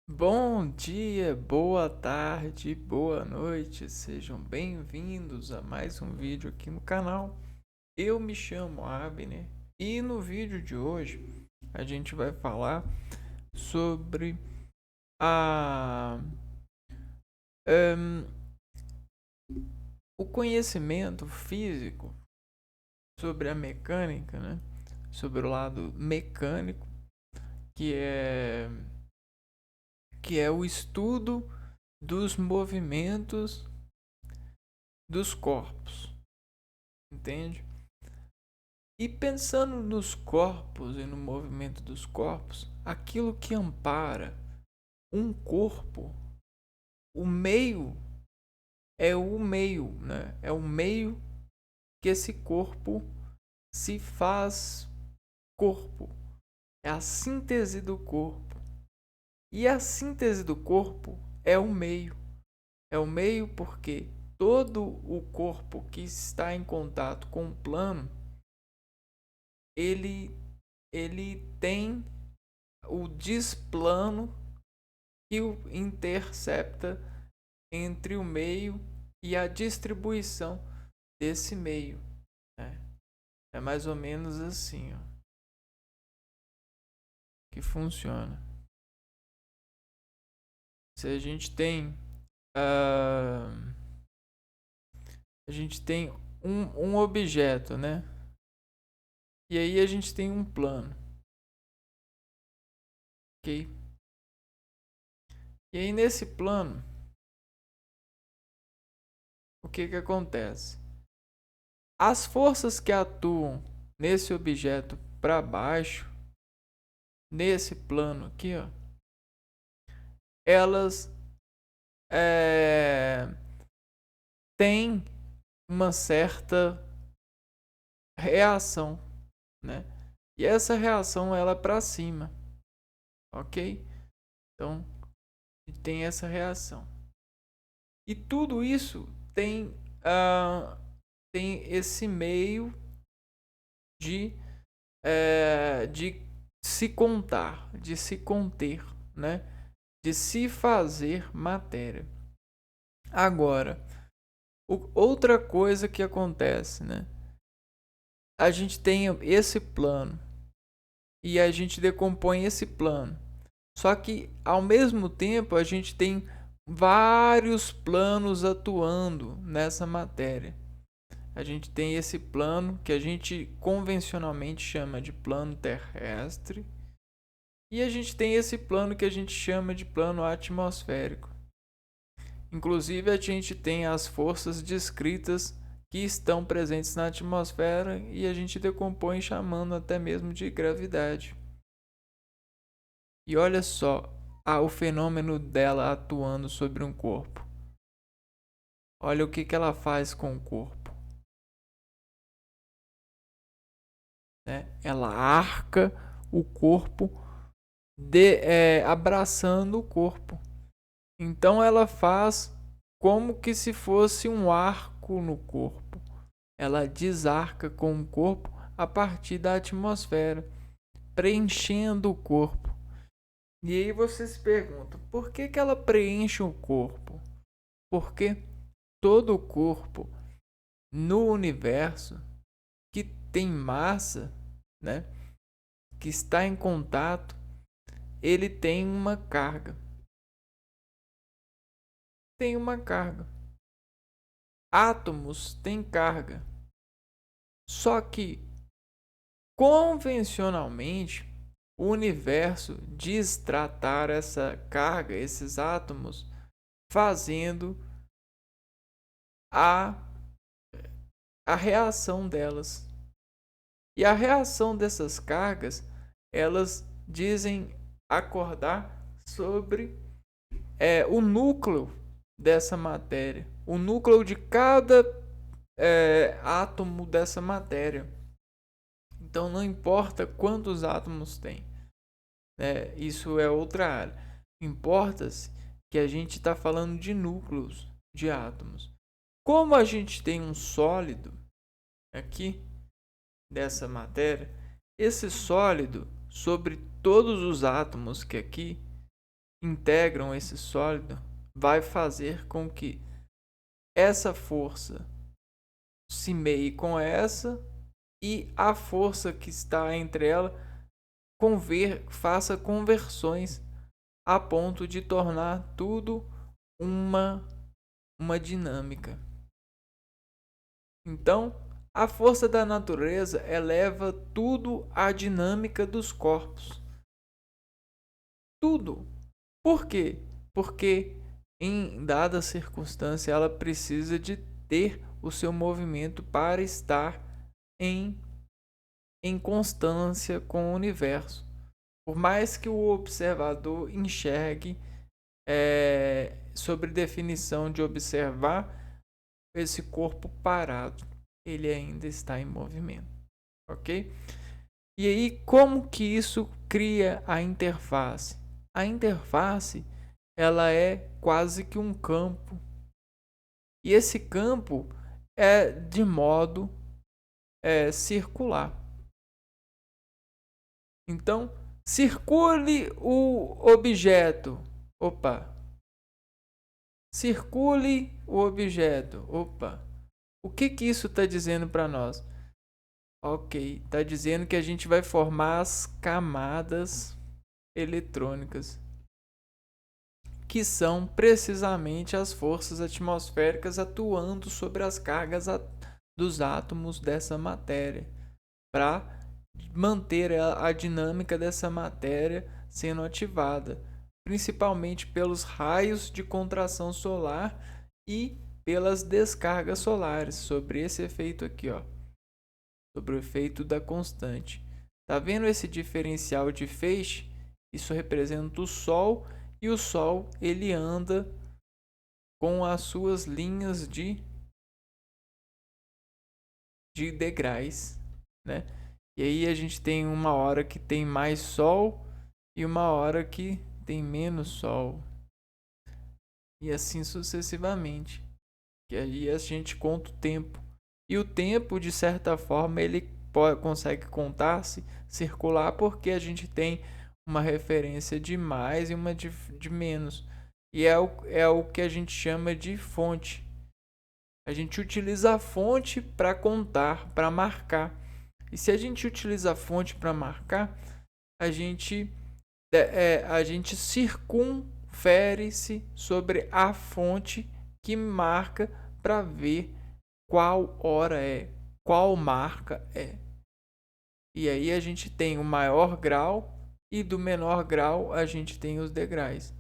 Bom dia, boa tarde, boa noite, sejam bem-vindos a mais um vídeo aqui no canal. Eu me chamo Abner e no vídeo de hoje a gente vai falar sobre a, ehm, o conhecimento físico, sobre a mecânica, né? Sobre o lado mecânico, que é, que é o estudo dos movimentos dos corpos, entende? E pensando nos corpos e no movimento dos corpos, aquilo que ampara um corpo, o meio é o meio, né? É o meio que esse corpo se faz corpo. É a síntese do corpo. E a síntese do corpo é o meio. É o meio porque todo o corpo que está em contato com o plano, ele ele tem o displano que o intercepta entre o meio e a distribuição desse meio, né? É mais ou menos assim, ó, que funciona. Se a gente tem uh, a gente tem um objeto, né? E aí a gente tem um plano, ok? E aí nesse plano, o que que acontece? As forças que atuam nesse objeto para baixo, nesse plano aqui, ó, elas é, têm uma certa reação, né? E essa reação ela é para cima, ok? Então tem essa reação. E tudo isso tem tem esse meio de de se contar, de se conter, né? De se fazer matéria. Agora, outra coisa que acontece, né? A gente tem esse plano e a gente decompõe esse plano. Só que ao mesmo tempo a gente tem vários planos atuando nessa matéria. A gente tem esse plano que a gente convencionalmente chama de plano terrestre e a gente tem esse plano que a gente chama de plano atmosférico. Inclusive a gente tem as forças descritas que estão presentes na atmosfera e a gente decompõe chamando até mesmo de gravidade. E olha só o fenômeno dela atuando sobre um corpo. Olha o que ela faz com o corpo, né? Ela arca o corpo, abraçando o corpo. Então ela faz como que se fosse um arco no corpo. Ela desarca com o corpo a partir da atmosfera, preenchendo o corpo. E aí você se pergunta, por que ela preenche o corpo? Porque todo o corpo no universo que tem massa, né, que está em contato, ele tem uma carga. Tem uma carga. Átomos têm carga. Só que convencionalmente o universo diz tratar essa carga, esses átomos, fazendo a, a reação delas. E a reação dessas cargas, elas dizem acordar sobre o núcleo dessa matéria, o núcleo de cada átomo dessa matéria. Então não importa quantos átomos tem, né? Isso é outra área. Importa-se que a gente está falando de núcleos de átomos. Como a gente tem um sólido aqui dessa matéria, esse sólido sobre todos os átomos que aqui integram esse sólido vai fazer com que essa força se meie com essa e a força que está entre ela faça conversões a ponto de tornar tudo uma dinâmica. Então, a força da natureza eleva tudo à dinâmica dos corpos. Tudo. Por quê? Porque em dada circunstância ela precisa de ter o seu movimento para estar em constância com o universo. Por mais que o observador enxergue sobre definição de observar esse corpo parado, ele ainda está em movimento, ok? E aí, como que isso cria a interface? A interface, ela é quase que um campo. E esse campo é de modo circular. Então, circule o objeto. Opa. Circule o objeto. Opa. O que isso está dizendo para nós? Ok, está dizendo que a gente vai formar as camadas eletrônicas, que são precisamente as forças atmosféricas atuando sobre as cargas dos átomos dessa matéria, para manter a dinâmica dessa matéria sendo ativada, principalmente pelos raios de contração solar e pelas descargas solares, sobre esse efeito aqui, ó, sobre o efeito da constante. Tá vendo esse diferencial de feixe? Isso representa o Sol, e o Sol ele anda com as suas linhas de degraus, né? E aí a gente tem uma hora que tem mais Sol e uma hora que tem menos Sol. E assim sucessivamente. Que aí a gente conta o tempo. E o tempo, de certa forma, ele consegue contar-se circular, porque a gente tem uma referência de mais e uma de menos. E é o que a gente chama de fonte. A gente utiliza a fonte para contar, para marcar. E se a gente utiliza a fonte para marcar, a gente circunfere-se sobre a fonte que marca, para ver qual hora é, qual marca é. E aí a gente tem o maior grau, e do menor grau a gente tem os degraus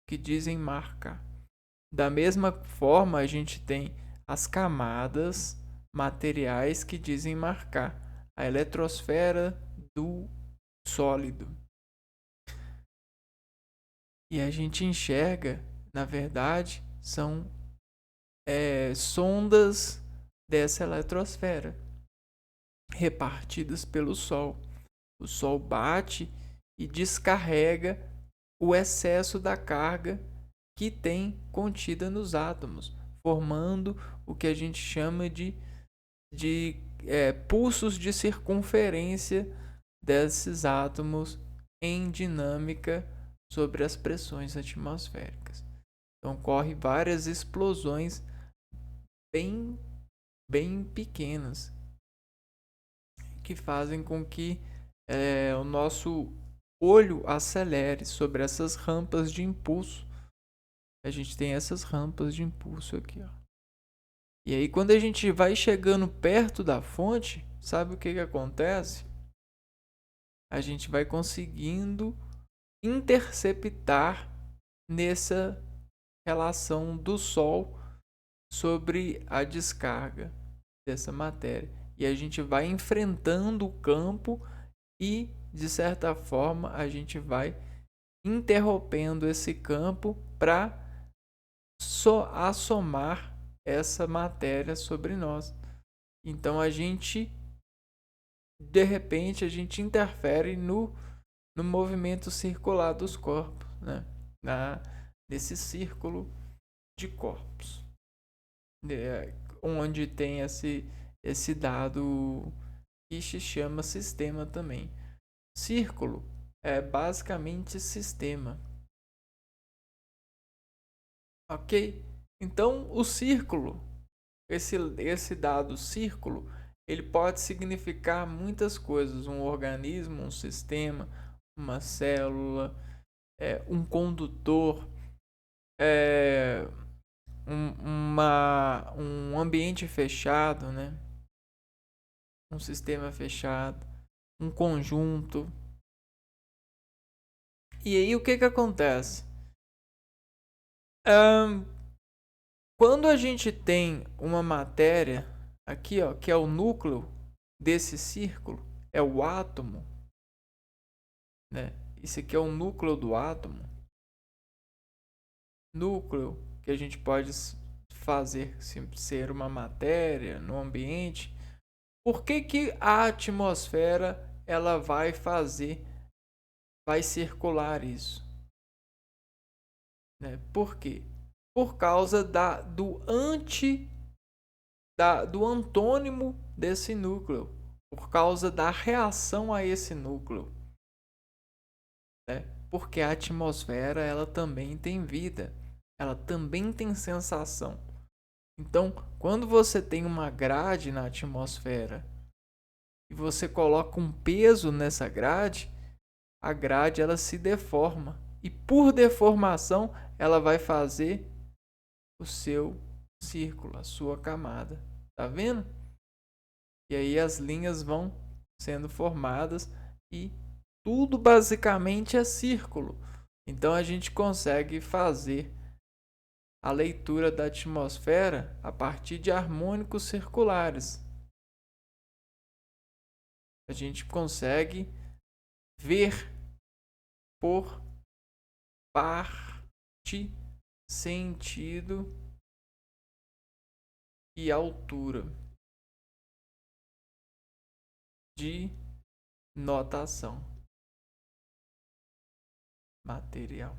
que dizem marca. Da mesma forma, a gente tem as camadas materiais que dizem marcar a eletrosfera do sólido. E a gente enxerga, na verdade, são sondas dessa eletrosfera repartidas pelo Sol. O Sol bate e descarrega o excesso da carga que tem contida nos átomos, formando o que a gente chama de pulsos de circunferência desses átomos em dinâmica sobre as pressões atmosféricas. Então ocorre várias explosões bem pequenas que fazem com que o nosso olho acelere sobre essas rampas de impulso. A gente tem essas rampas de impulso aqui, ó. E aí quando a gente vai chegando perto da fonte, sabe o que acontece? A gente vai conseguindo interceptar nessa relação do Sol sobre a descarga dessa matéria. E a gente vai enfrentando o campo e, de certa forma, a gente vai interrompendo esse campo para assomar essa matéria sobre nós. Então a gente, de repente, a gente interfere no movimento circular dos corpos, né? Nesse círculo de corpos, onde tem esse dado que se chama sistema também. Círculo é basicamente sistema. Ok? Então, o círculo, esse dado círculo, ele pode significar muitas coisas: um organismo, um sistema, uma célula, um condutor, é, um ambiente fechado, né? Um sistema fechado, um conjunto. E aí o que que acontece? Ahn, Quando a gente tem uma matéria aqui, ó, que é o núcleo desse círculo, é o átomo, né? Isso aqui é o núcleo do átomo. Núcleo que a gente pode fazer ser uma matéria no ambiente. Por que que a atmosfera ela vai circular isso, né? Por quê? Por causa do antônimo desse núcleo, por causa da reação a esse núcleo, né? Porque a atmosfera ela também tem vida, ela também tem sensação. Então, quando você tem uma grade na atmosfera e você coloca um peso nessa grade, a grade ela se deforma e por deformação ela vai fazer o seu círculo, a sua camada. Tá vendo? E aí as linhas vão sendo formadas e tudo basicamente é círculo. Então a gente consegue fazer a leitura da atmosfera a partir de harmônicos circulares. A gente consegue ver por parte, sentido e altura de notação material.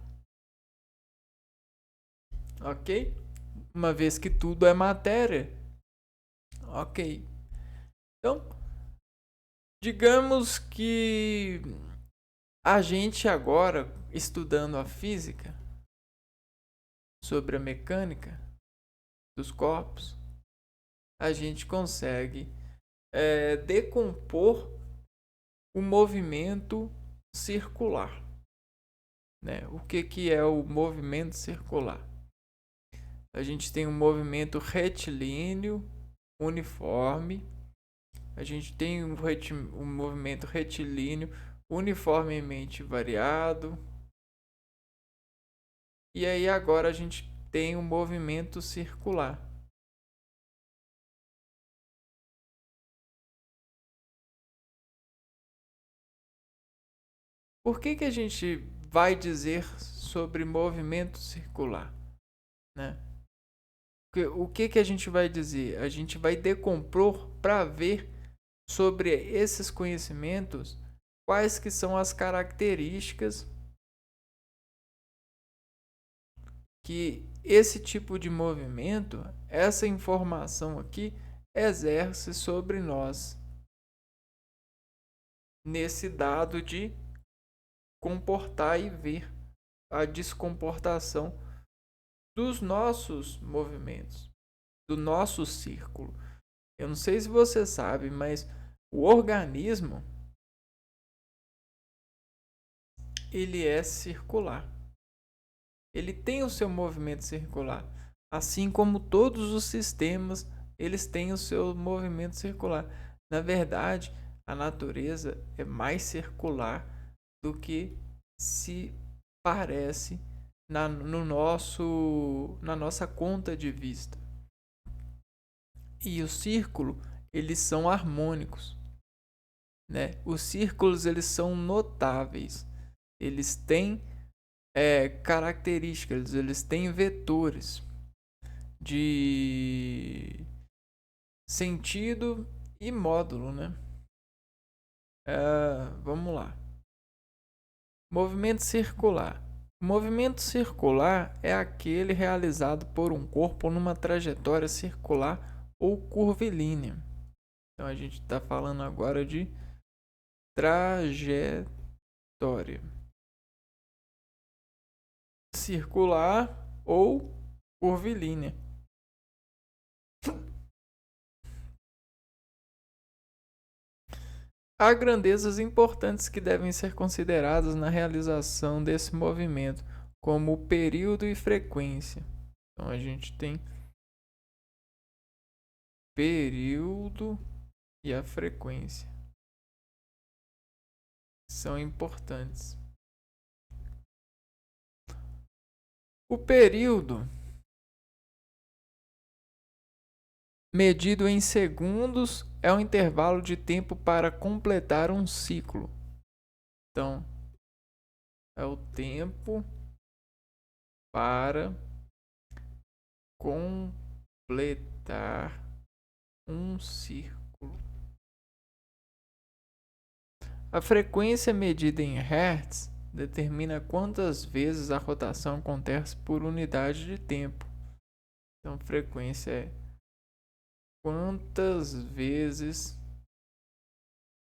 Ok? Uma vez que tudo é matéria. Ok. Então, digamos que a gente agora, estudando a física, sobre a mecânica dos corpos, a gente consegue decompor o movimento circular. Né? O que, que é o movimento circular? A gente tem um movimento retilíneo uniforme. A gente tem um movimento retilíneo uniformemente variado. E aí agora a gente tem um movimento circular. Por que, que a gente vai dizer sobre movimento circular? Né? O que, que a gente vai dizer? A gente vai decompor para ver sobre esses conhecimentos quais que são as características que esse tipo de movimento, essa informação aqui, exerce sobre nós nesse dado de comportar e ver a descomportação dos nossos movimentos, do nosso círculo. Eu não sei se você sabe, mas o organismo ele é circular. Ele tem o seu movimento circular, assim como todos os sistemas, eles têm o seu movimento circular. Na verdade, a natureza é mais circular do que se parece na nossa conta de vista. E o círculo, eles são harmônicos, né? Os círculos, eles são notáveis. Eles têm características, eles têm vetores de sentido e módulo, né? Vamos lá. Movimento circular. O movimento circular é aquele realizado por um corpo numa trajetória circular ou curvilínea. Então a gente está falando agora de trajetória circular ou curvilínea. Há grandezas importantes que devem ser consideradas na realização desse movimento, como o período e frequência. Então a gente tem período e a frequência. São importantes. O período, medido em segundos, é um intervalo de tempo para completar um ciclo. Então, é o tempo para completar um círculo. A frequência medida em Hertz determina quantas vezes a rotação acontece por unidade de tempo. Então, frequência é quantas vezes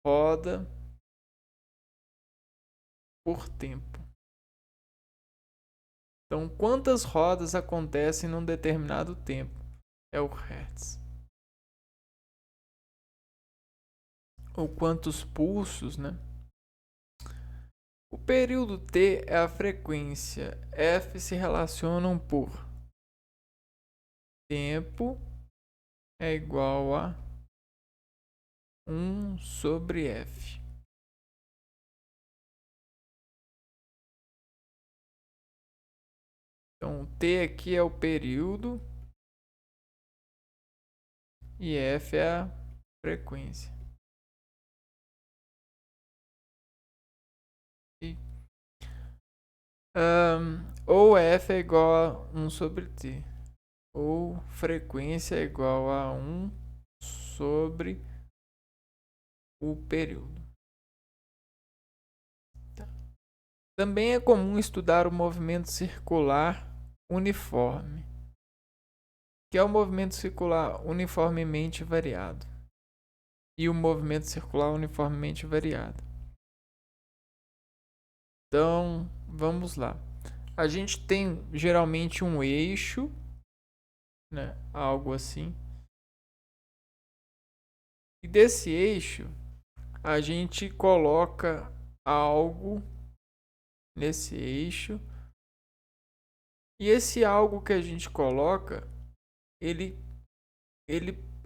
roda por tempo. Então, quantas rodas acontecem num determinado tempo é o Hertz. Ou quantos pulsos, né? O período T é a frequência. F se relacionam por tempo é igual a 1 sobre F. Então, T aqui é o período e F é a frequência. Ou F é igual a 1 sobre T. Ou frequência é igual a 1 sobre o período. Também é comum estudar o movimento circular uniforme, que é o movimento circular uniformemente variado, e o movimento circular uniformemente variado. Então, vamos lá. A gente tem geralmente um eixo, né, algo assim. E desse eixo, a gente coloca algo nesse eixo. E esse algo que a gente coloca, ele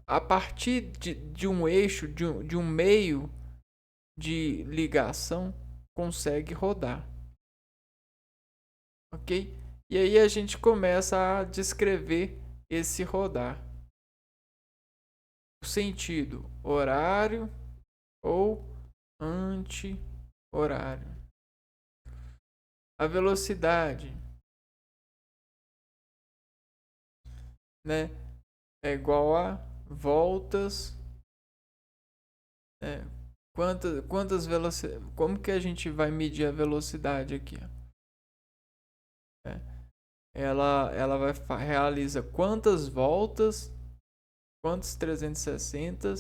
a partir de um eixo, de um meio de ligação, consegue rodar. Ok? E aí a gente começa a descrever esse rodar. O sentido horário ou anti-horário. A velocidade, né, é igual a voltas. Quantas velocidades? Como que a gente vai medir a velocidade aqui? Ela realiza quantas voltas, quantos 360,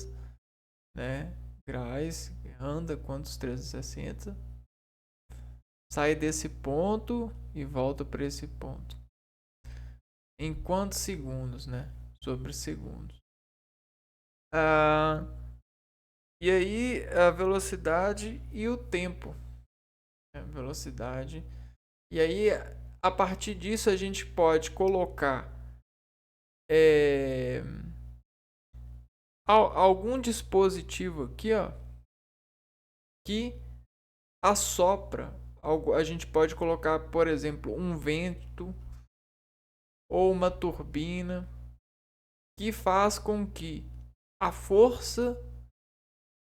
né, graus, anda quantos 360, sai desse ponto e volta para esse ponto. Em quantos segundos, né? Sobre segundos. E aí a velocidade e o tempo. Velocidade. E aí a partir disso a gente pode colocar algum dispositivo aqui, ó, que assopra. A gente pode colocar, por exemplo, um vento ou uma turbina que faz com que a força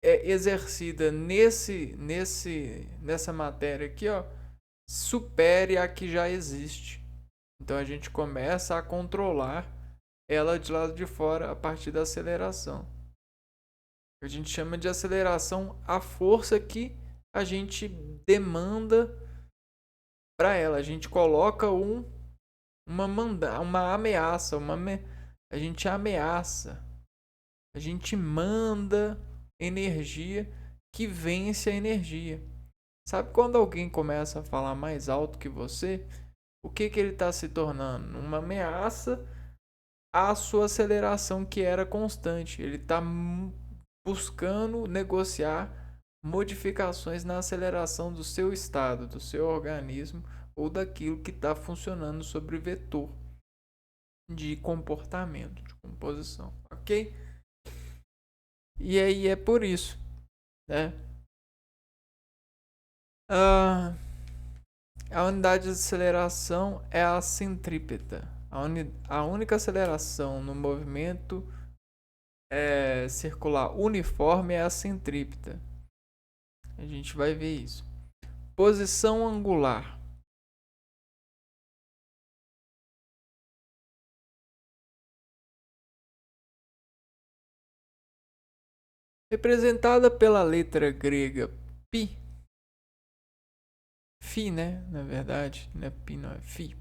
exercida nessa matéria aqui, ó, supere a que já existe. Então a gente começa a controlar ela de lado de fora a partir da aceleração. A gente chama de aceleração a força que a gente demanda para ela. A gente coloca uma ameaça, a gente ameaça, a gente manda energia que vence a energia. Sabe quando alguém começa a falar mais alto que você? o que ele está se tornando? Uma ameaça à sua aceleração que era constante. Ele está buscando negociar modificações na aceleração do seu estado, do seu organismo ou daquilo que está funcionando sobre o vetor de comportamento, de composição, ok? E aí é por isso, né? A unidade de aceleração é a centrípeta. A única aceleração no movimento circular uniforme é a centrípeta. A gente vai ver isso. Posição angular. Representada pela letra grega π. Φ, né? Na verdade, não é π, não é Φ.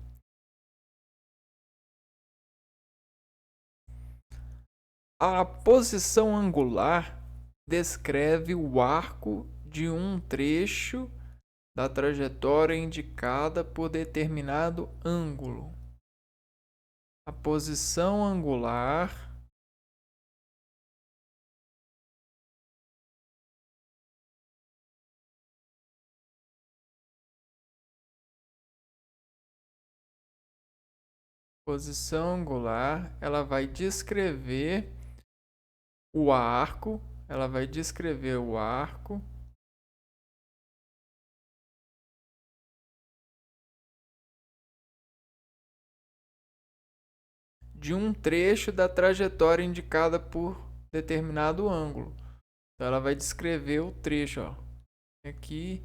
A posição angular descreve o arco de um trecho da trajetória indicada por determinado ângulo. A posição angular ela vai descrever o arco, de um trecho da trajetória indicada por determinado ângulo. Então ela vai descrever o trecho, ó. Aqui.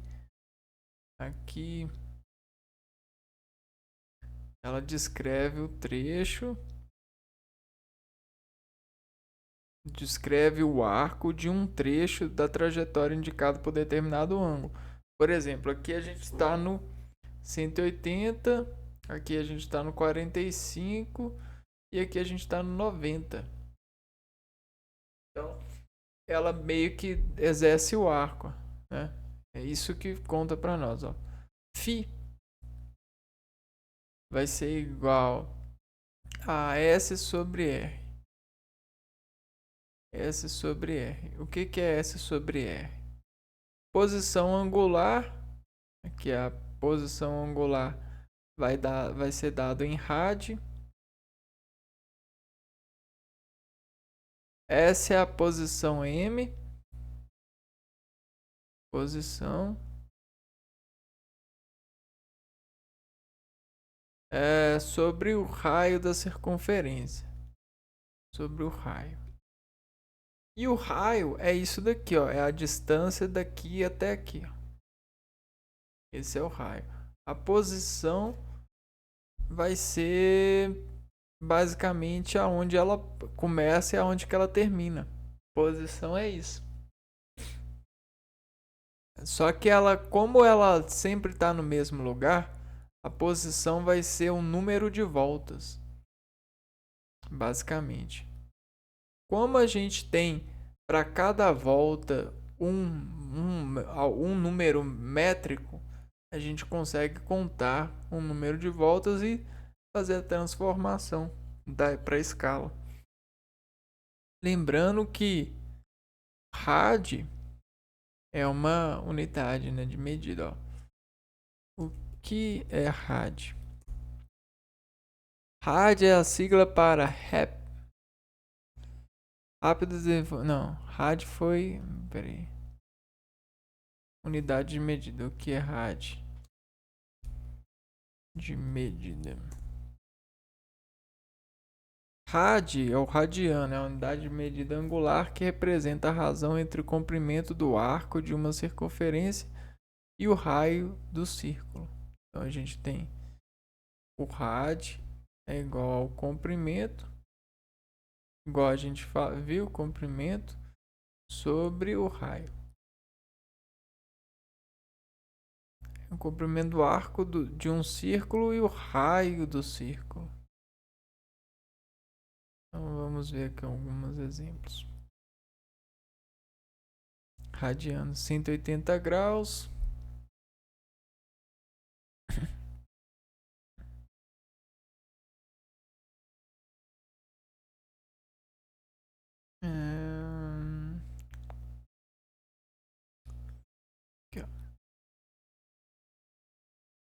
Ela descreve o trecho, descreve o arco de um trecho da trajetória indicado por determinado ângulo. Por exemplo, aqui a gente está no 180, aqui a gente está no 45 e aqui a gente está no 90. Então, ela meio que exerce o arco, né? É isso que conta para nós, ó. Φ vai ser igual a S sobre R. S sobre R. O que é S sobre R? Posição angular, que a posição angular vai ser dado em rad. Essa é a posição M. Posição sobre o raio da circunferência. Sobre o raio. E o raio é isso daqui, ó. É a distância daqui até aqui. Ó. Esse é o raio. A posição vai ser basicamente aonde ela começa e aonde que ela termina. Posição é isso. Só que ela, como ela sempre está no mesmo lugar, a posição vai ser um número de voltas, basicamente. Como a gente tem para cada volta um número métrico, a gente consegue contar um número de voltas e fazer a transformação para a escala. Lembrando que rad é uma unidade, né, de medida. Ó. O que é rad? Rad é a sigla para rápido desenvolvimento. Não, rad foi. Peraí. Unidade de medida. O que é rad? De medida. Rad é o radiano, é a unidade de medida angular que representa a razão entre o comprimento do arco de uma circunferência e o raio do círculo. Então a gente tem o rad é igual ao comprimento, igual a gente viu, comprimento sobre o raio. O comprimento do arco de um círculo e o raio do círculo. Então vamos ver aqui alguns exemplos. Radiano 180 graus.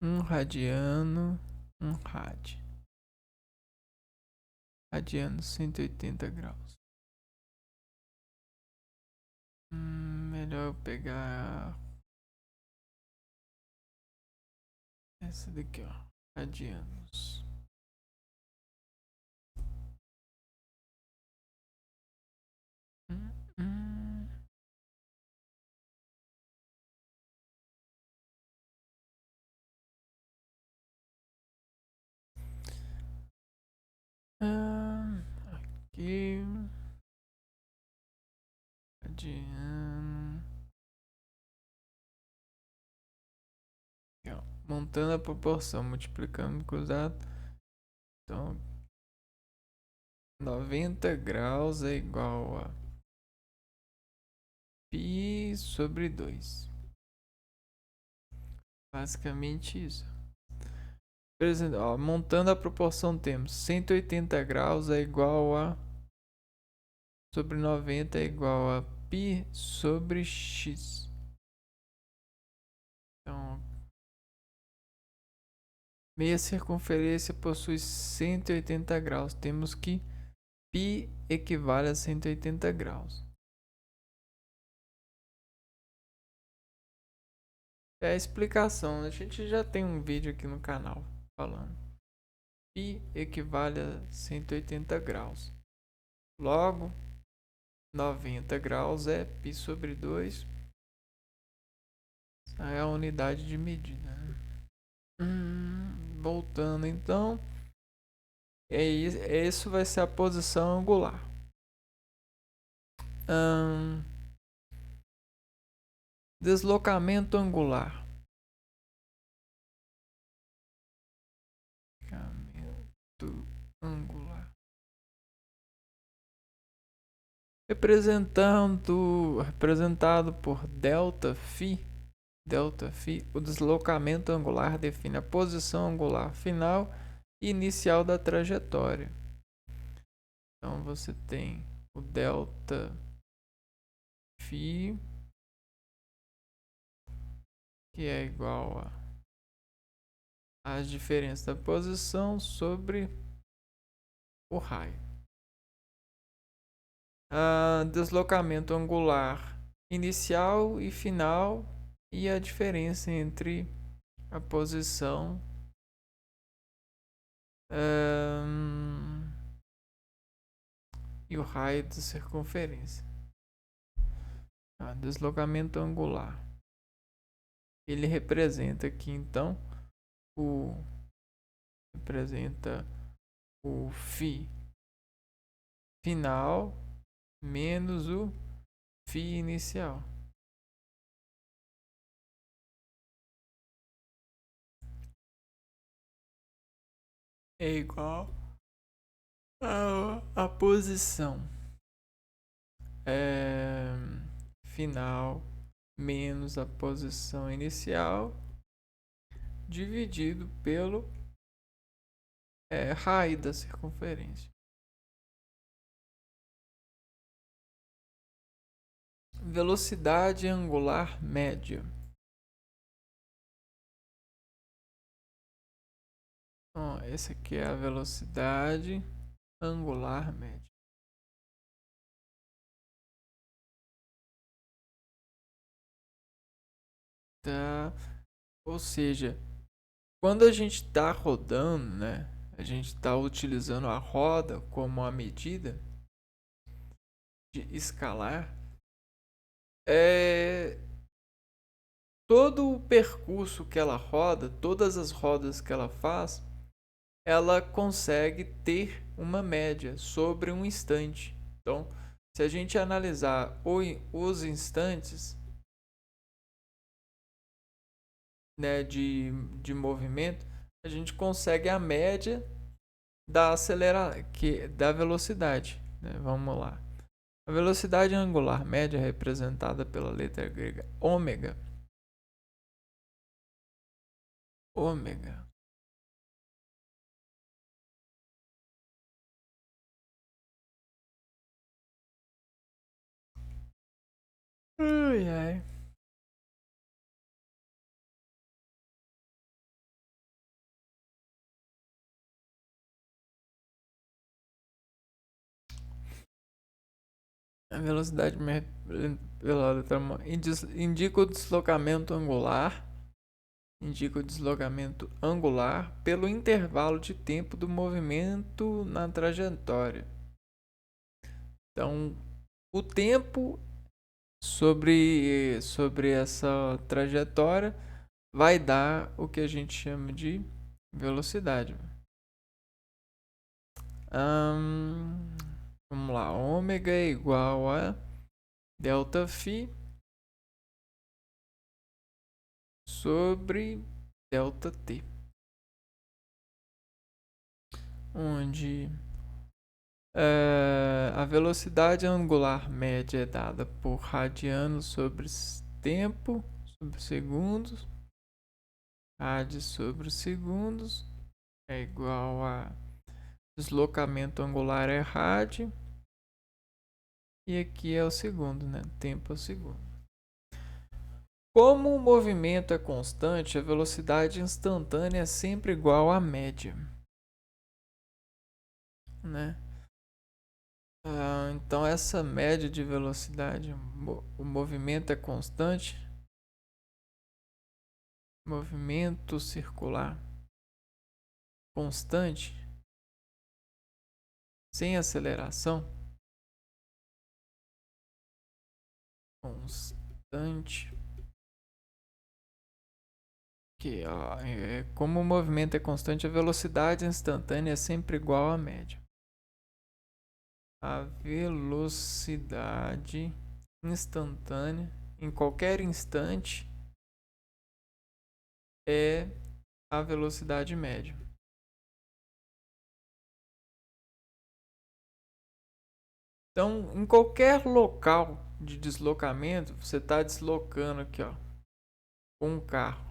Um radiano, um rad. Radiano 180 graus. Melhor eu pegar essa daqui, ó. Radianos. Hum, hum. Aqui. Radiano. Aqui, ó. Montando a proporção, multiplicando cruzado. Então, 90 graus é igual a π sobre 2. Basicamente isso. Por exemplo, ó, montando a proporção temos 180 graus é igual a sobre 90 é igual a π sobre x. Então, meia circunferência possui 180 graus. Temos que π equivale a 180 graus. É a explicação. A gente já tem um vídeo aqui no canal falando. Π equivale a 180 graus. Logo, 90 graus é π sobre 2. Essa é a unidade de medida. Voltando então. Isso vai ser a posição angular. Deslocamento angular. Deslocamento angular. Representado por ΔΦ. ΔΦ, o deslocamento angular define a posição angular final e inicial da trajetória. Então você tem o ΔΦ, que é igual a diferença da posição sobre o raio. Deslocamento angular inicial e final e a diferença entre a posição e o raio de circunferência. Deslocamento angular. Ele representa aqui então representa o φ final menos o φ inicial. É igual a posição final menos a posição inicial dividido pelo raio da circunferência. Velocidade angular média. Essa aqui é a velocidade angular média. Tá? Ou seja, quando a gente está rodando, né? A gente está utilizando a roda como a medida de escalar. Todo o percurso que ela roda, todas as rodas que ela faz, ela consegue ter uma média sobre um instante. Então, se a gente analisar os instantes, né, de movimento, a gente consegue a média da velocidade. Né? Vamos lá. A velocidade angular média é representada pela letra grega ômega. Ômega. Ai, ai. A velocidade pela letra indica o deslocamento angular. Indica o deslocamento angular pelo intervalo de tempo do movimento na trajetória. Então, o tempo sobre essa trajetória vai dar o que a gente chama de velocidade. Vamos lá, ômega é igual a delta φ sobre delta t, onde a velocidade angular média é dada por radianos sobre tempo sobre segundos. Rad sobre segundos é igual a deslocamento angular é rad. E aqui é o segundo, né? Tempo ao segundo. Como o movimento é constante, a velocidade instantânea é sempre igual à média, né? Então essa média de velocidade, o movimento é constante, movimento circular constante, sem aceleração, constante, que como o movimento é constante, a velocidade instantânea é sempre igual à média. A velocidade instantânea em qualquer instante é a velocidade média. Então, em qualquer local de deslocamento, você está deslocando aqui, ó, com um carro.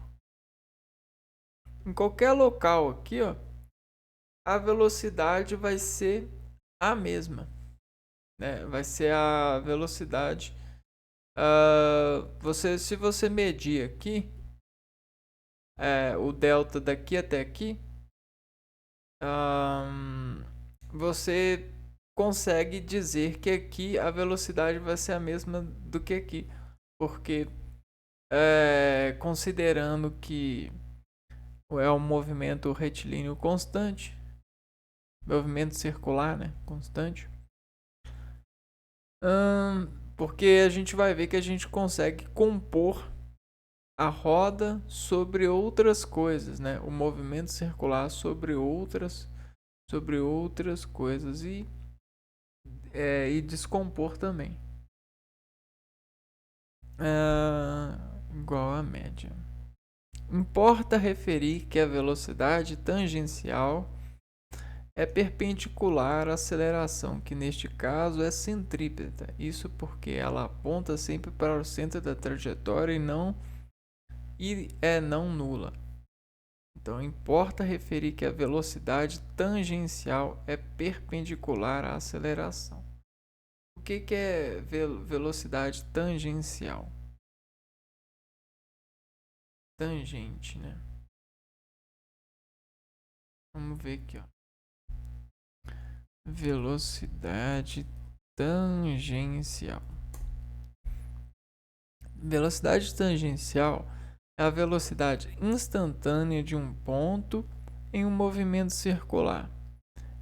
Em qualquer local aqui, ó, a velocidade vai ser a mesma, né? Vai ser a velocidade. Se você medir aqui, o delta daqui até aqui, você consegue dizer que aqui a velocidade vai ser a mesma do que aqui, porque considerando que é um movimento retilíneo constante, movimento circular, né, constante, porque a gente vai ver que a gente consegue compor a roda sobre outras coisas, né, o movimento circular sobre outras coisas e descompor também. Igual a média. Importa referir que a velocidade tangencial é perpendicular à aceleração, que neste caso é centrípeta. Isso porque ela aponta sempre para o centro da trajetória e é não nula. Então, importa referir que a velocidade tangencial é perpendicular à aceleração. O que é velocidade tangencial? Tangente, né? Vamos ver aqui, ó. Velocidade tangencial. Velocidade tangencial é a velocidade instantânea de um ponto em um movimento circular.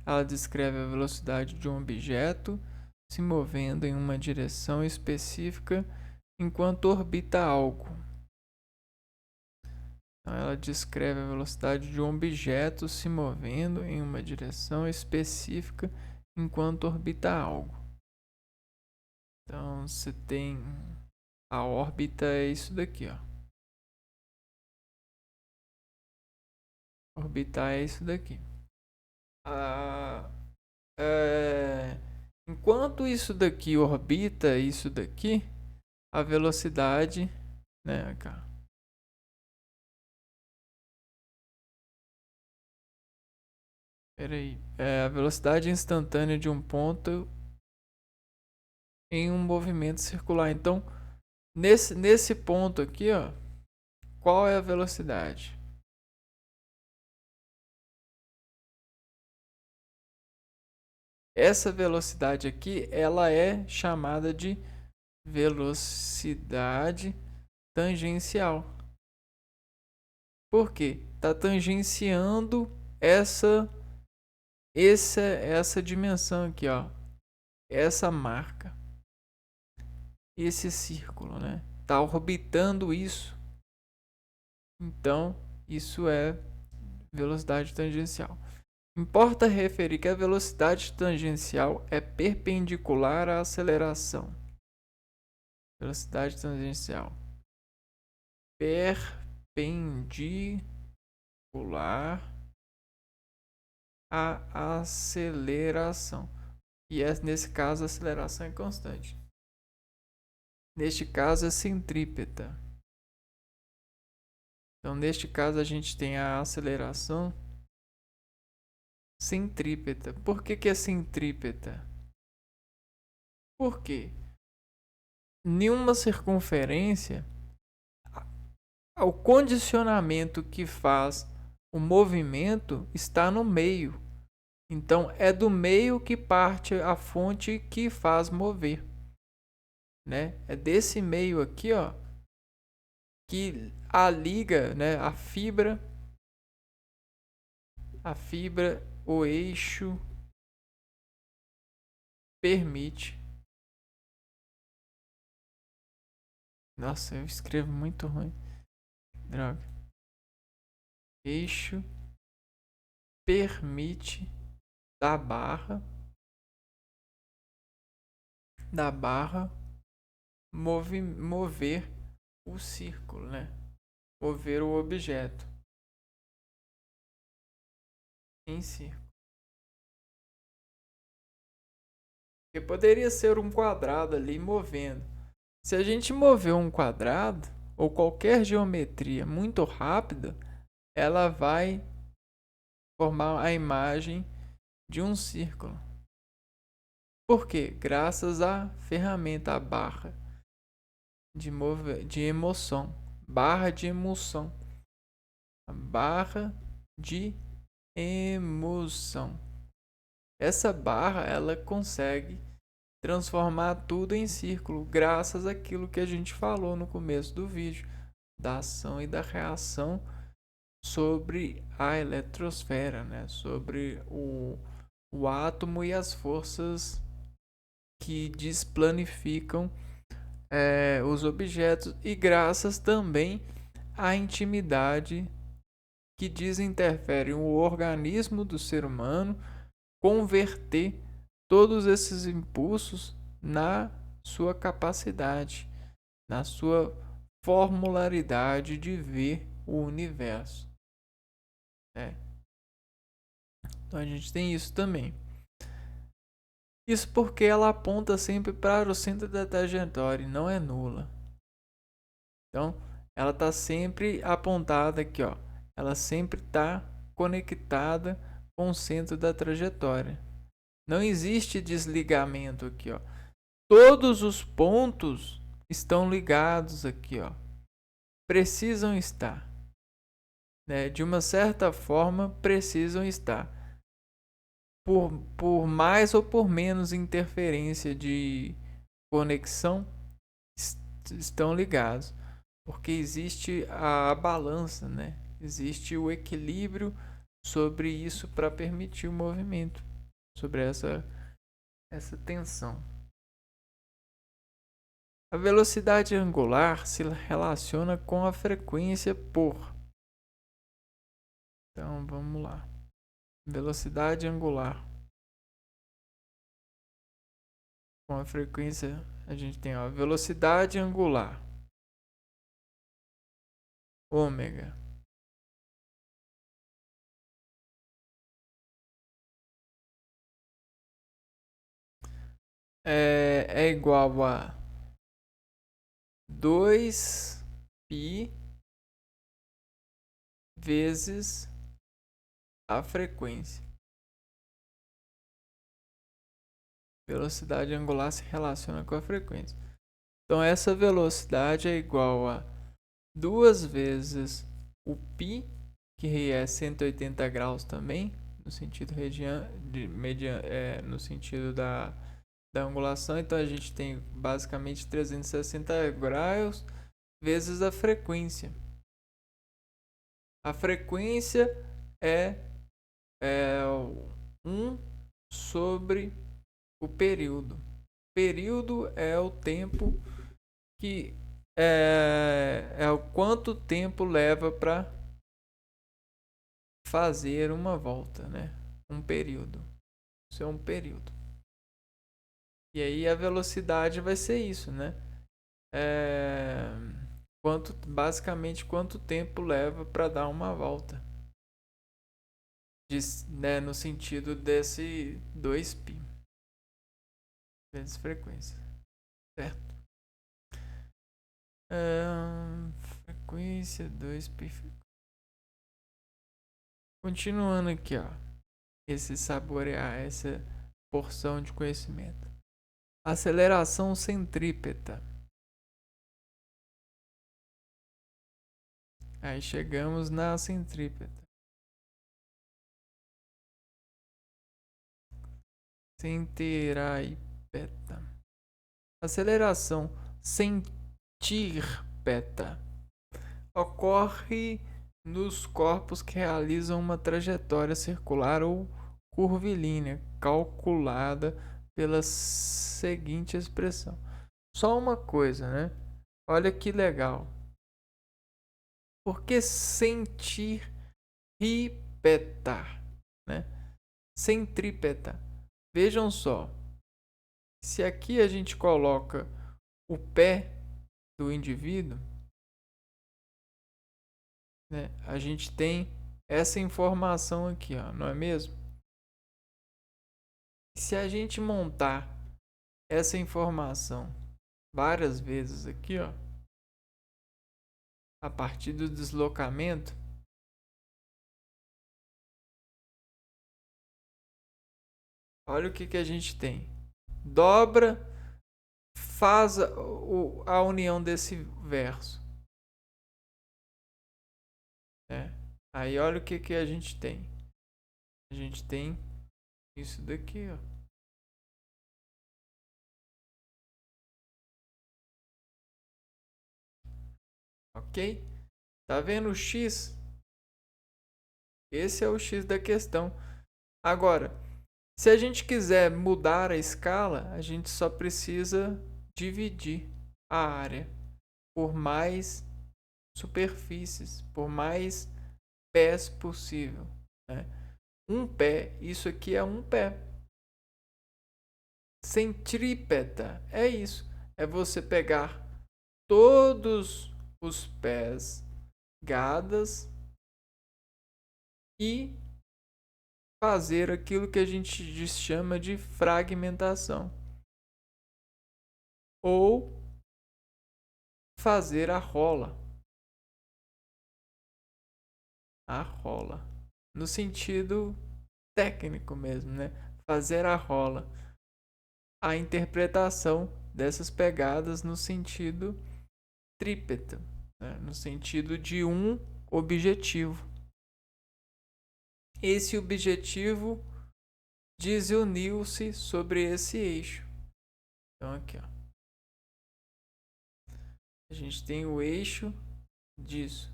Ela descreve a velocidade de um objeto se movendo em uma direção específica enquanto orbita algo. Então, ela descreve a velocidade de um objeto se movendo em uma direção específica enquanto orbita algo. Então, você tem a órbita é isso daqui, ó. Orbitar é isso daqui. Enquanto isso daqui orbita isso daqui, a velocidade, né, cá. Peraí. A velocidade instantânea de um ponto em um movimento circular. Então, nesse ponto aqui, ó, qual é a velocidade? Essa velocidade aqui, ela é chamada de velocidade tangencial. Por quê? Está tangenciando essa dimensão aqui, ó. Essa marca. Esse círculo, né? Está orbitando isso. Então, isso é velocidade tangencial. Importa referir que a velocidade tangencial é perpendicular à aceleração. Velocidade tangencial. Perpendicular à aceleração. E nesse caso a aceleração é constante. Neste caso é centrípeta. Então neste caso a gente tem a aceleração centrípeta. Por que é centrípeta? Porque nenhuma circunferência, o condicionamento que faz o movimento está no meio. Então é do meio que parte a fonte que faz mover, né? É desse meio aqui, ó, que a liga, né, a fibra, o eixo permite. Nossa, eu escrevo muito ruim. Droga. Eixo permite da barra mover o círculo, né? Mover o objeto em círculo. Porque poderia ser um quadrado ali movendo. Se a gente mover um quadrado ou qualquer geometria muito rápida, ela vai formar a imagem de um círculo. Por quê? Graças à ferramenta, a barra de emoção. Barra de emoção. A barra de emoção. Essa barra, ela consegue transformar tudo em círculo, graças àquilo que a gente falou no começo do vídeo, da ação e da reação sobre a eletrosfera, né? Sobre o átomo e as forças que desplanificam os objetos, e graças também à intimidade que desinterfere o organismo do ser humano, converter todos esses impulsos na sua capacidade, na sua formularidade de ver o universo. Então a gente tem isso também. Isso porque ela aponta sempre para o centro da trajetória e não é nula. Então ela está sempre apontada aqui, ó. Ela sempre está conectada com o centro da trajetória. Não existe desligamento aqui, ó. Todos os pontos estão ligados aqui, ó. Precisam estar, né? De uma certa forma, precisam estar. Por mais ou por menos interferência de conexão, estão ligados. Porque existe a balança, né? Existe o equilíbrio sobre isso para permitir o movimento, sobre essa tensão. A velocidade angular se relaciona com a frequência por. Então vamos lá. Velocidade angular. Com a frequência, a gente tem a velocidade angular. Ômega. É igual a 2π vezes a frequência. Velocidade angular se relaciona com a frequência. Então essa velocidade é igual a 2 vezes o π, que é 180 graus também, no sentido no sentido da angulação. Então a gente tem basicamente 360 graus vezes a frequência. A frequência é 1 sobre o período. Período é o tempo que é o quanto tempo leva para fazer uma volta, né? Um período. Isso é um período. E aí a velocidade vai ser isso, né? Basicamente quanto tempo leva para dar uma volta. Né, no sentido desse 2π vezes frequência, certo? Frequência 2π. Continuando aqui, ó, saborear essa porção de conhecimento. Aceleração centrípeta. Aí chegamos na centrípeta. Centrípeta. Aceleração centrípeta ocorre nos corpos que realizam uma trajetória circular ou curvilínea calculada pela seguinte expressão. Só uma coisa, né? Olha que legal. Por que centrípeta, né? Centrípeta. Vejam só. Se aqui a gente coloca o pé do indivíduo, né, a gente tem essa informação aqui, ó, não é mesmo? Se a gente montar essa informação várias vezes aqui, ó, a partir do deslocamento, olha o que a gente tem. Dobra, faz a união desse verso. Né? Aí olha o que a gente tem. A gente tem isso daqui, ó. Ok? Tá vendo o x? Esse é o x da questão. Agora, se a gente quiser mudar a escala, a gente só precisa dividir a área por mais superfícies, por mais pés possível. Né? Um pé, isso aqui é um pé. Centrípeta é isso. É você pegar todos os pés gadas e fazer aquilo que a gente chama de fragmentação. Ou fazer a rola. A rola. No sentido técnico mesmo, né? Fazer a rola. A interpretação dessas pegadas no sentido trípeta, né? No sentido de um objetivo. Esse objetivo desuniu-se sobre esse eixo. Então aqui, ó. A gente tem o eixo disso.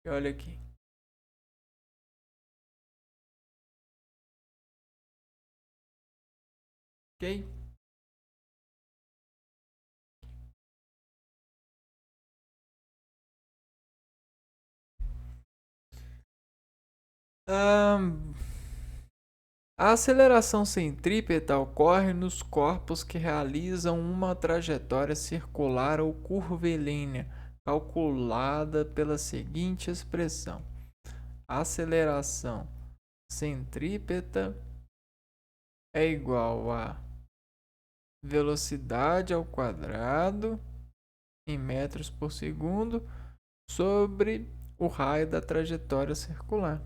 E olha aqui. Ok? A aceleração centrípeta ocorre nos corpos que realizam uma trajetória circular ou curvilínea, calculada pela seguinte expressão. A aceleração centrípeta é igual a velocidade ao quadrado em metros por segundo sobre o raio da trajetória circular.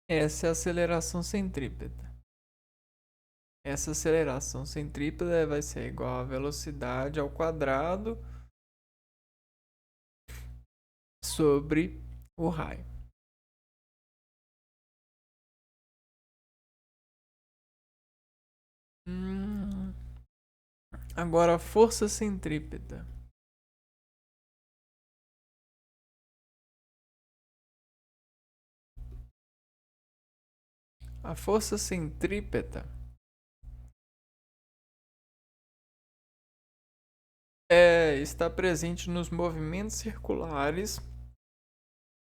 Essa é a aceleração centrípeta. Essa aceleração centrípeta vai ser igual a velocidade ao quadrado sobre o raio. Hum, Agora a força centrípeta. A força centrípeta está presente nos movimentos circulares,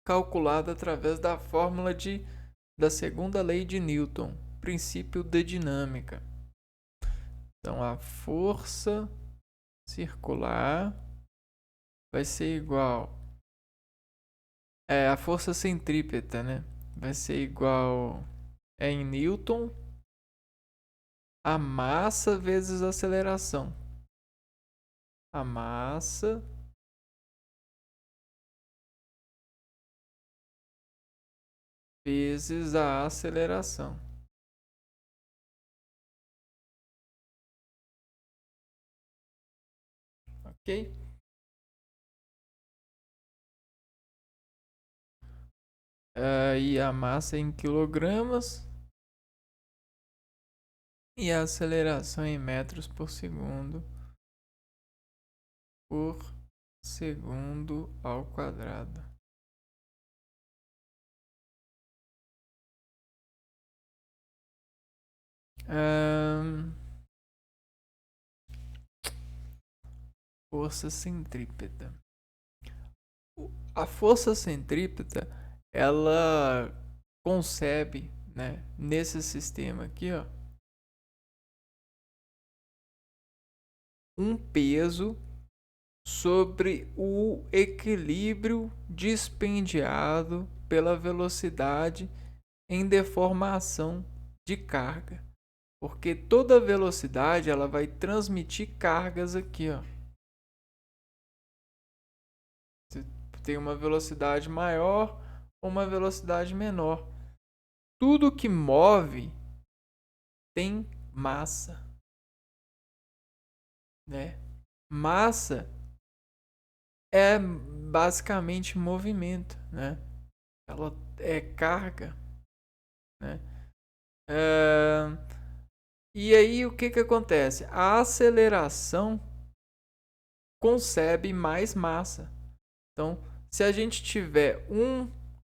calculada através da fórmula da segunda lei de Newton, princípio da dinâmica. Então a força circular vai ser igual a força centrípeta, né? Vai ser igual em Newton a massa vezes a aceleração. A massa vezes a aceleração. Ok? E a massa em quilogramas e a aceleração em metros por segundo ao quadrado. Força centrípeta. A força centrípeta, ela concebe, né, nesse sistema aqui, ó, um peso sobre o equilíbrio dispendiado pela velocidade em deformação de carga. Porque toda velocidade ela vai transmitir cargas aqui, ó. Você tem uma velocidade maior ou uma velocidade menor. Tudo que move tem massa, né? Massa é basicamente movimento, né? Ela é carga, né? E aí o que acontece? A aceleração concebe mais massa. Então, se a gente tiver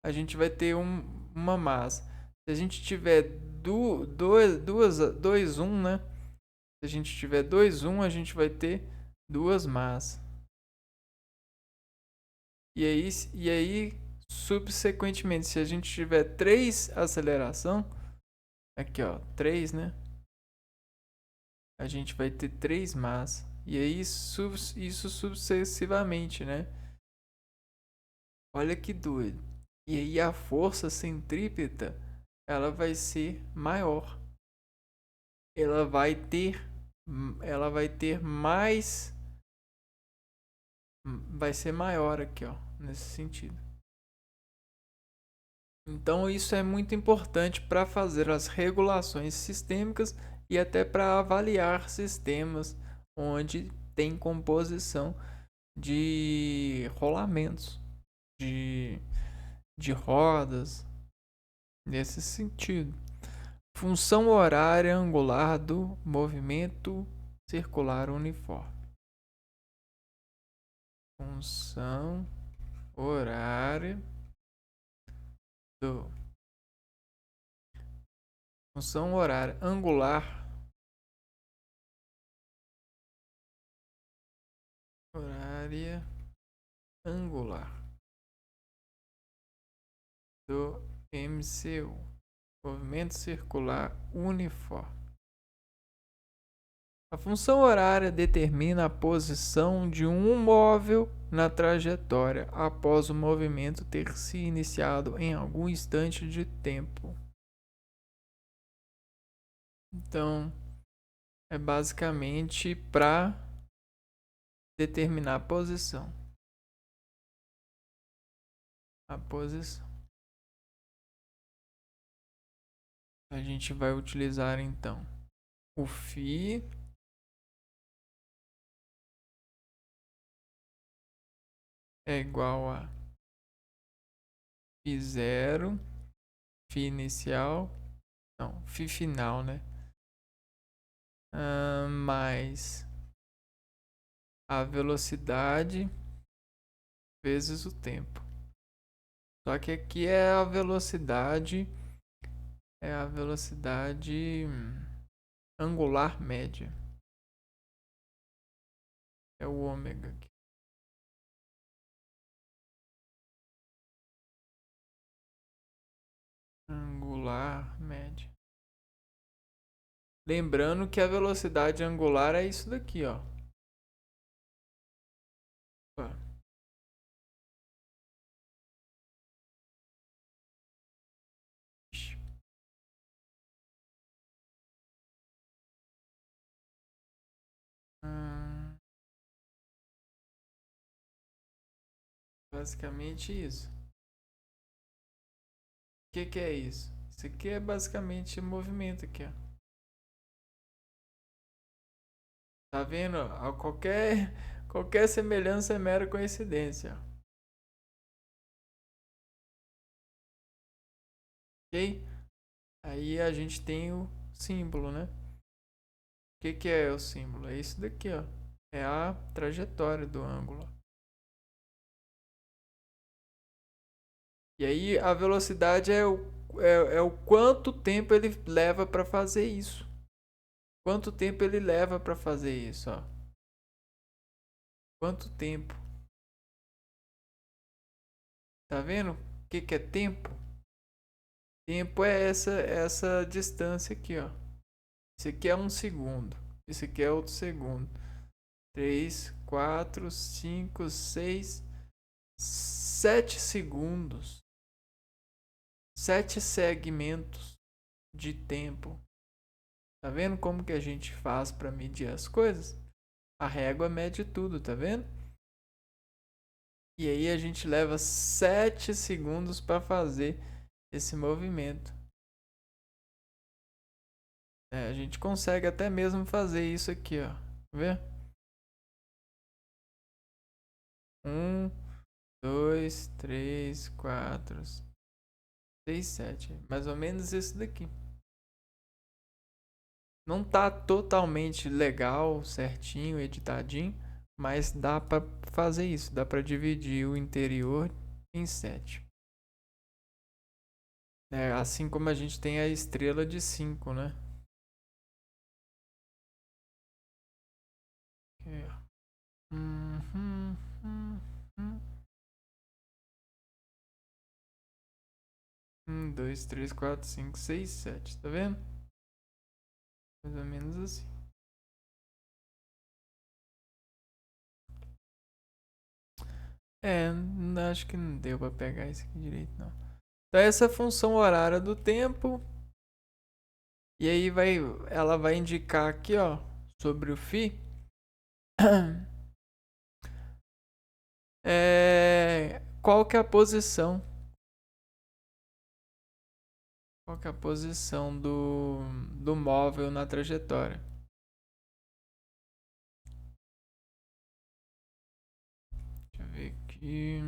a gente vai ter uma massa. Se a gente tiver dois né? Se a gente tiver 2, a gente vai ter duas massas. E aí, subsequentemente, se a gente tiver 3 aceleração, aqui ó, 3, né? A gente vai ter 3 massas. E aí, isso sucessivamente, né? Olha que doido. E aí a força centrípeta, ela vai ser maior. Ela vai ter mais, vai ser maior aqui, ó, nesse sentido. Então isso é muito importante para fazer as regulações sistêmicas e até para avaliar sistemas onde tem composição de rolamentos, de, de rodas, nesse sentido. Função horária angular do movimento circular uniforme. Função horária do função horária angular horária angular do MCU, movimento circular uniforme. A função horária determina a posição de um móvel na trajetória após o movimento ter se iniciado em algum instante de tempo. Então, é basicamente para determinar a posição. A posição. A gente vai utilizar então o φ é igual a φ0, φ inicial, não, φ final, né? mais a velocidade vezes o tempo. Só que aqui é a velocidade angular média. É o ômega aqui. Angular média. Lembrando que a velocidade angular é isso daqui, ó. Basicamente isso. O que é isso? Isso aqui é basicamente movimento aqui, ó. Tá vendo? Qualquer semelhança é mera coincidência. Ok? Aí a gente tem o símbolo, né? O que é o símbolo? É isso daqui, ó. É a trajetória do ângulo. E aí a velocidade é o quanto tempo ele leva para fazer isso. Quanto tempo ele leva para fazer isso, ó. Quanto tempo? Tá vendo? O que é tempo? Tempo é essa distância aqui, ó. Isso aqui é um segundo. Isso aqui é outro segundo. 3, 4, 5, 6, 7 segundos. 7 segmentos de tempo. Tá vendo como que a gente faz para medir as coisas? A régua mede tudo, tá vendo? E aí a gente leva 7 segundos para fazer esse movimento. A gente consegue até mesmo fazer isso aqui, ó. Tá vendo? 1, 2, 3, 4, 6, 7. Mais ou menos isso daqui. Não tá totalmente legal, certinho, editadinho, mas dá para fazer isso. Dá para dividir o interior em 7. Assim como a gente tem a estrela de 5, né? Aqui, ó. 1, 2, 3, 4, 5, 6, 7. Tá vendo? Mais ou menos assim. Acho que não deu pra pegar isso aqui direito, não. Então essa é a função horária do tempo. E aí ela vai indicar aqui, ó, sobre o φ. Qual que é a posição? Qual que é a posição do móvel na trajetória? Deixa eu ver aqui.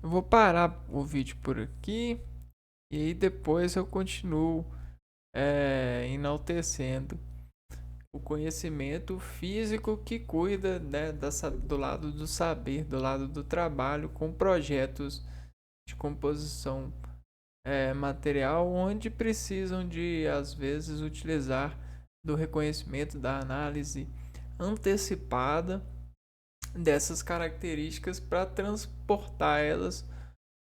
Eu vou parar o vídeo por aqui e aí depois eu continuo enaltecendo o conhecimento físico que cuida, né, do lado do saber, do lado do trabalho com projetos de composição material, onde precisam de às vezes utilizar do reconhecimento da análise antecipada dessas características para transportar elas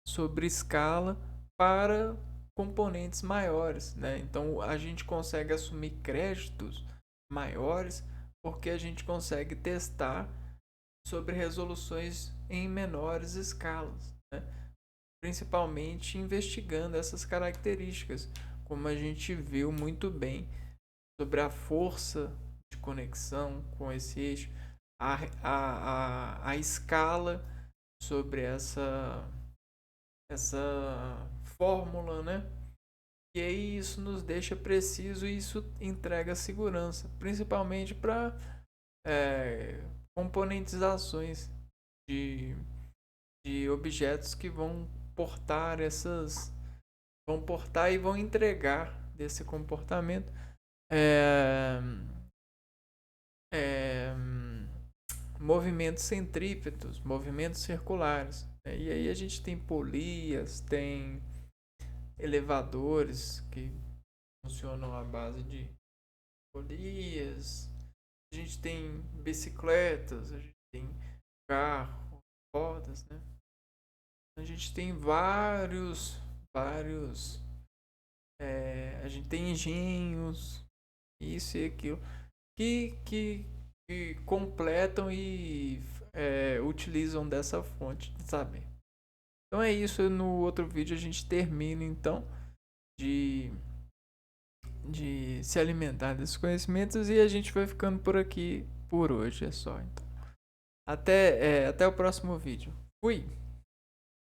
sobre escala para componentes maiores, né? Então a gente consegue assumir créditos maiores porque a gente consegue testar sobre resoluções em menores escalas, né? Principalmente investigando essas características, como a gente viu muito bem sobre a força de conexão com esse eixo, a escala sobre essa fórmula, né? E aí isso nos deixa preciso e isso entrega segurança, principalmente para componentizações de, de objetos que vão portar e vão entregar desse comportamento é, é, movimentos centrípetos, movimentos circulares. E aí a gente tem polias, tem elevadores que funcionam à base de polias, a gente tem bicicletas, a gente tem carro, rodas, né? A gente tem vários, a gente tem engenhos, isso e aquilo, que completam e utilizam dessa fonte, sabe? Então é isso, no outro vídeo a gente termina então de, de se alimentar desses conhecimentos e a gente vai ficando por aqui por hoje, é só então. Até o próximo vídeo. Fui!